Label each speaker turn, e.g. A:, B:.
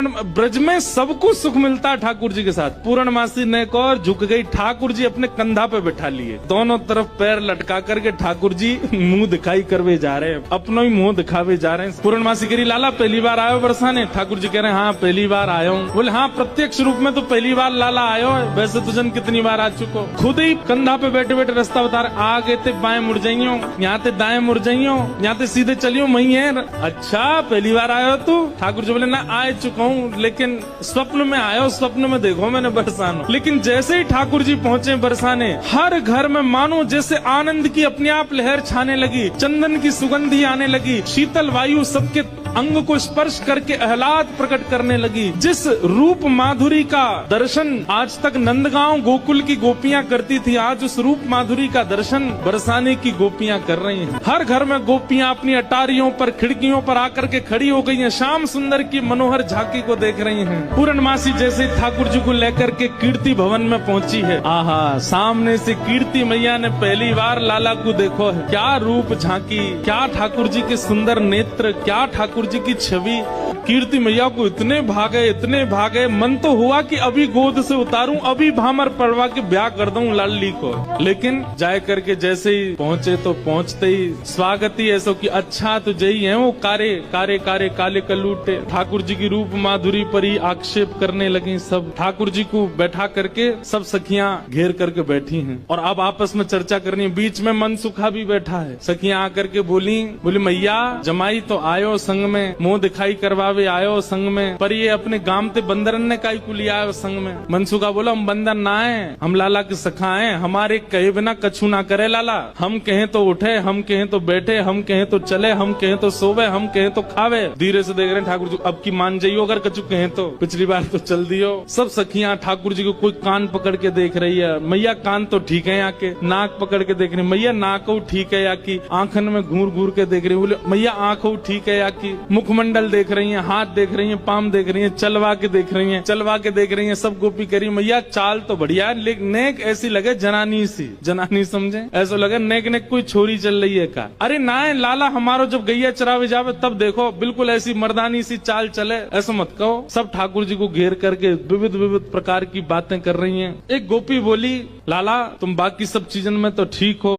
A: ब्रज में सबको सुख मिलता है ठाकुर जी के साथ। पूर्णमासी नेक और झुक गई, ठाकुर जी अपने कंधा पे बैठा लिए, दोनों तरफ पैर लटका करके ठाकुर जी मुंह दिखाई करवे जा रहे हैं, अपना ही मुंह दिखावे जा रहे हैं। पूर्णमासी कह रही लाला पहली बार आयो बरसाने? ठाकुर जी कह रहे हैं हाँ पहली बार आयो हूँ। बोले हाँ प्रत्यक्ष रूप में तो पहली बार लाला आयो है, वैसे तुझन कितनी बार आ चुको? खुद ही कंधा पे बैठे बैठे रास्ता बता रहे, आगे ते बाएं मुड़ जाइयो, यहाँ ते दाएं मुड़ जाइयो, यहाँ ते सीधे चलियो वही है। अच्छा पहली बार आयो तू? ठाकुर जी बोले ना आ चुका हूँ, लेकिन स्वप्न में आयो, स्वप्न में देखो मैंने बरसानो। लेकिन जैसे ही ठाकुर जी पहुँचे बरसाने, हर घर में मानो जैसे आनंद की अपने आप लहर छाने लगी, चंदन की सुगंधी आने लगी, शीतल वायु सबके अंग को स्पर्श करके आह्लाद प्रकट करने लगी। जिस रूप माधुरी का दर्शन आज तक नंदगांव गोकुल की गोपियां करती थी, आज उस रूप माधुरी का दर्शन बरसाने की गोपियां कर रही हैं। हर घर में गोपियां अपनी अटारियों पर, खिड़कियों पर आकर के खड़ी हो गई हैं, श्याम सुंदर की मनोहर झांकी को देख रही हैं। पूर्णमासी जैसे ठाकुर जी को लेकर के कीर्ति भवन में पहुंची है, आहा सामने से कीर्ति मैया ने पहली बार लाला को देखो है। क्या रूप झांकी, क्या ठाकुर जी के सुंदर नेत्र, क्या ठाकुर जी की छवि। कीर्ति मैया को इतने भागे, मन तो हुआ कि अभी गोद से उतारूं, अभी भामर पड़वा के ब्याह कर दूं लाली को। लेकिन जाए करके जैसे ही पहुंचे तो पहुंचते ही स्वागत ही ऐसा कि अच्छा तो जई है वो कारे कारे कारे काले कलूटे। ठाकुर जी की रूप माधुरी पर ही आक्षेप करने लगी सब। ठाकुर जी को बैठा करके सब सखियां घेर करके बैठी हैं और अब आपस में चर्चा करनी है। बीच में मनसुखा भी बैठा है। सखियां आकर के बोली मैया जमाई तो आयो संग में, मुंह दिखाई करवावे आयो संग में, पर ये अपने गांव ते बंदरन ने काई को लिया आयो संग में। मनसुखा बोला हम बंदर ना है, हम लाला के सखा हैं, हमारे कहे बिना कछु ना करे लाला। हम कहें तो उठे, हम कहें तो बैठे, हम कहें तो चले, हम कहें तो सोवे, हम कहें तो खावे। धीरे से देख रहे हैं ठाकुर जी, अब की मान जाइयो अगर कछु कहें तो, पिछली बार तो चल दियो। सब सखियां ठाकुर जी को कोई कान पकड़ के देख रही है, मैया कान तो ठीक है, आके नाक पकड़ के देख रही, मैया नाक ठीक है या की, आंखन में घूर घूर के देख रही, बोले मैया आंख ठीक है या की, मुखमंडल देख रही है, हाथ देख रही है, पाम देख रही है, चलवा के देख रही है, चलवा के देख रही है। सब गोपी कह रही मैया चाल तो बढ़िया है, लेकिन नेक ऐसी लगे जनानी सी, जनानी समझे, ऐसा लगे नेक नेक कोई छोरी चल रही है का। अरे ना लाला हमारो जब गैया चरावे जावे तब देखो बिल्कुल ऐसी मर्दानी सी चाल चले, ऐसा मत कहो। सब ठाकुर जी को घेर करके विविध विविध प्रकार की बातें कर रही हैं। एक गोपी बोली लाला तुम बाकी सब चीजन में तो ठीक हो,